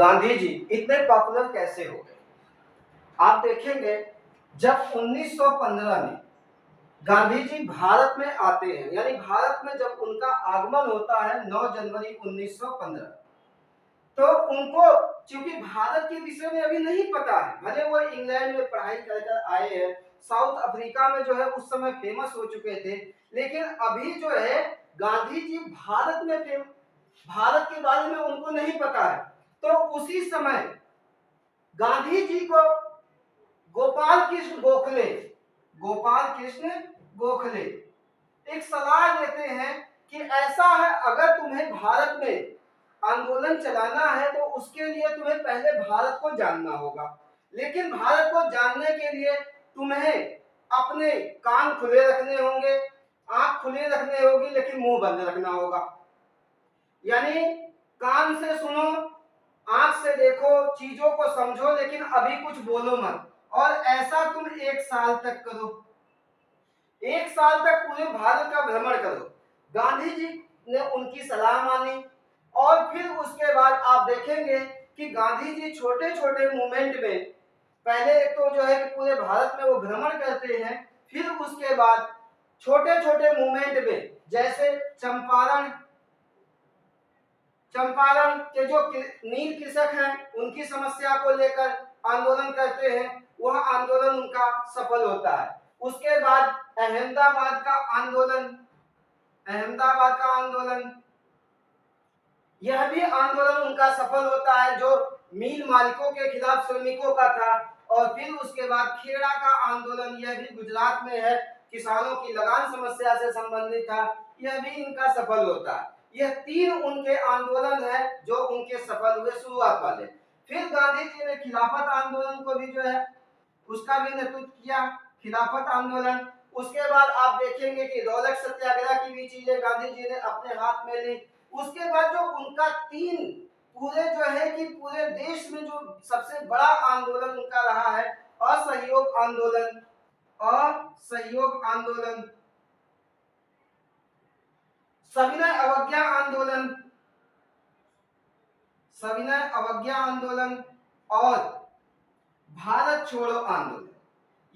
गांधी जी इतने पॉपुलर कैसे हो गए? आप देखेंगे जब 1915 में गांधी जी भारत में आते हैं, यानी भारत में जब उनका आगमन होता है 9 जनवरी 1915, तो उनको चूंकि भारत के विषय में अभी नहीं पता है, भले वो इंग्लैंड में पढ़ाई कर कर आए हैं, साउथ अफ्रीका में जो है उस समय फेमस हो चुके थे, लेकिन अभी जो है गांधी जी भारत के बारे में उनको नहीं पता है। तो उसी समय गांधी जी को गोपाल कृष्ण गोखले एक सलाह देते हैं कि ऐसा है, अगर तुम्हें भारत में आंदोलन चलाना है तो उसके लिए तुम्हें पहले भारत को जानना होगा, लेकिन भारत को जानने के लिए तुम्हें अपने कान खुले रखने होंगे, आंख खुले रखने होगी, लेकिन मुंह बंद रखना होगा। यानी कान से सुनो, आंख से देखो, चीजों को समझो, लेकिन अभी कुछ बोलो मत। और ऐसा तुम 1 साल तक करो, 1 साल तक पूरे भारत का भ्रमण करो। गांधी जी ने उनकी सलाह मानी और फिर उसके बाद आप देखेंगे कि गांधी जी छोटे छोटे मूवमेंट में पहले एक तो जो है कि पूरे भारत में वो भ्रमण करते हैं, फिर उसके बाद छोटे छोटे मूवमेंट में जैसे चंपारण के जो नील कृषक हैं उनकी समस्या को लेकर आंदोलन करते हैं, वह आंदोलन उनका सफल होता है। उसके बाद अहमदाबाद का आंदोलन यह भी आंदोलन उनका सफल होता है, जो मिल मालिकों के खिलाफ श्रमिकों का था। और फिर उसके बाद खेड़ा का आंदोलन, यह भी गुजरात में है, किसानों की लगान समस्या से संबंधित था, यह भी इनका सफल होता है। यह 3 उनके आंदोलन है जो उनके सफल हुए शुरुआत वाले। फिर गांधी जी ने खिलाफत आंदोलन को भी जो है उसका भी नेतृत्व किया, खिलाफत आंदोलन। उसके बाद आप देखेंगे कि रौलक सत्याग्रह की भी चीजें गांधी जी ने अपने हाथ में ली। उसके बाद जो उनका 3 पूरे जो है कि पूरे देश में जो सबसे बड़ा आंदोलन उनका रहा है, असहयोग आंदोलन, सविनय अवज्ञा आंदोलन और भारत छोड़ो आंदोलन।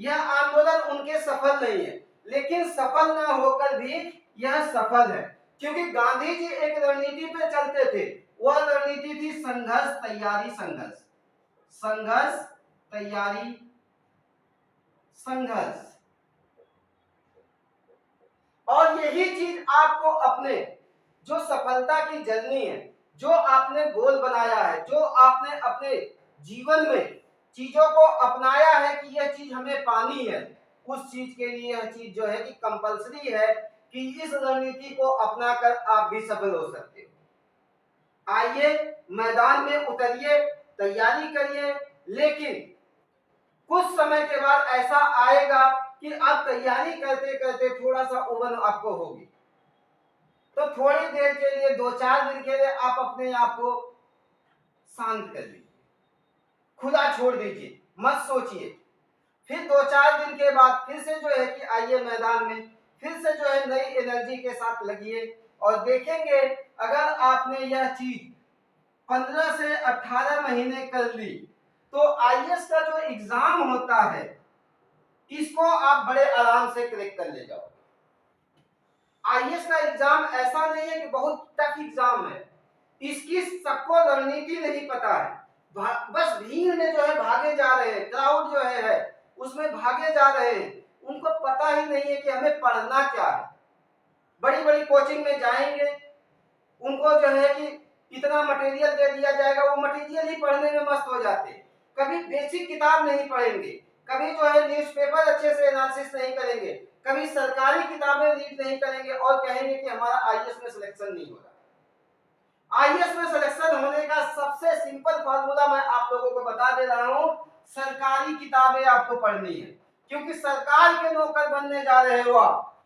यह आंदोलन उनके सफल नहीं है, लेकिन सफल न होकर भी यह सफल है, क्योंकि गांधी जी एक रणनीति पे चलते थे। वह रणनीति थी संघर्ष तैयारी संघर्ष। और यही चीज आपको अपने जो सफलता की जर्नी है, जो आपने गोल बनाया है, जो आपने अपने जीवन में चीजों को अपनाया है कि यह चीज हमें पानी है, उस चीज के लिए यह चीज जो है कि कंपलसरी है कि इस रणनीति को अपनाकर आप भी सफल हो सकते हो। आइए मैदान में उतरिए, तैयारी करिए, लेकिन कुछ समय के बाद ऐसा आएगा कि आप तैयारी करते करते थोड़ा सा उबन आपको होगी, तो थोड़ी देर के लिए 2-4 दिन के लिए आप अपने आप को शांत कर लीजिए, खुला छोड़ दीजिए, मत सोचिए। फिर 2-4 दिन के बाद फिर से जो है कि आइए मैदान में, फिर से जो है नई एनर्जी के साथ लगिए और देखेंगे अगर आपने यह चीज 15 से 18 महीने कर ली तो आईएएस का जो एग्जाम होता है इसको आप बड़े आराम से क्रैक कर ले जाओ। आईएएस का एग्जाम ऐसा नहीं है कि बहुत टफ एग्जाम है, इसकी सबको रणनीति नहीं पता है, बस भीड़ में जो है भागे जा रहे हैं, क्राउड जो है उसमें भागे जा रहे हैं, उनको पता ही नहीं है कि हमें पढ़ना क्या है। बड़ी बड़ी कोचिंग में जाएंगे, उनको जो है कि इतना मटेरियल दे दिया जाएगा, वो मटेरियल ही पढ़ने में मस्त हो जाते हैं, कभी बेसिक किताब नहीं पढ़ेंगे, कभी जो है न्यूज़पेपर अच्छे से एनालिसिस नहीं करेंगे, कभी सरकारी किताबें रीड नहीं करेंगे और कहेंगे कि हमारा आईएएस में सिलेक्शन नहीं हो रहा। आईएएस में सिलेक्शन होने का सबसे सिंपल फार्मूला मैं आप लोगों को बता दे रहा हूं, सरकारी किताबें आपको पढ़नी है, क्योंकि सरकार के नौकर बनने जा रहे हो आप,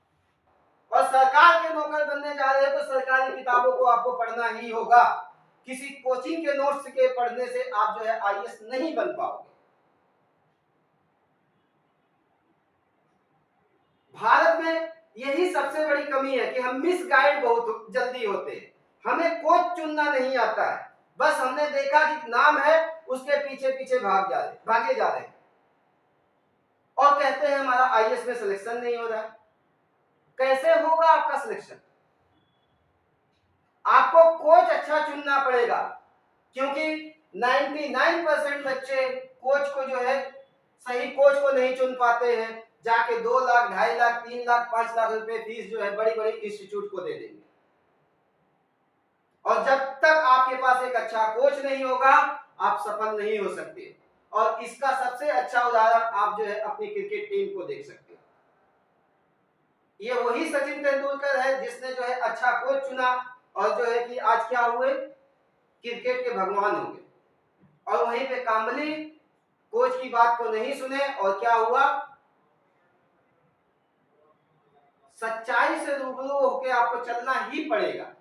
और सरकार के नौकर बनने जा रहे हैं तो सरकारी किताबों को आपको पढ़ना ही होगा। किसी कोचिंग के नोट्स के पढ़ने से आप जो है आईएएस नहीं बन पाओगे। भारत में यही सबसे बड़ी कमी है कि हम मिसगाइड बहुत जल्दी होते हैं, हमें कोच चुनना नहीं आता है। बस हमने देखा कि नाम है, उसके पीछे पीछे भागे जा रहे हैं और कहते हैं हमारा आईएएस में सिलेक्शन नहीं हो रहा है। कैसे होगा आपका सिलेक्शन? आपको कोच अच्छा चुनना पड़ेगा, क्योंकि 99% बच्चे कोच को जो है, सही कोच को नहीं चुन पाते हैं, जाके 2 लाख, 2.5 लाख, 3 लाख, 5 लाख रुपए फीस जो है बड़ी बड़ी इंस्टीट्यूट को दे देंगे। और जब तक आपके पास एक अच्छा कोच नहीं होगा, आप सफल नहीं हो सकते। और इसका सबसे अच्छा उदाहरण आप जो है अपनी क्रिकेट टीम को देख सकते हो। ये वही सचिन तेंदुलकर है जिसने जो है अच्छा कोच चुना और जो है कि आज क्या हुए, क्रिकेट के भगवान हो गए। और वहीं पे कांबली कोच की बात को नहीं सुने और क्या हुआ, सच्चाई से रूबरू होकर आपको चलना ही पड़ेगा।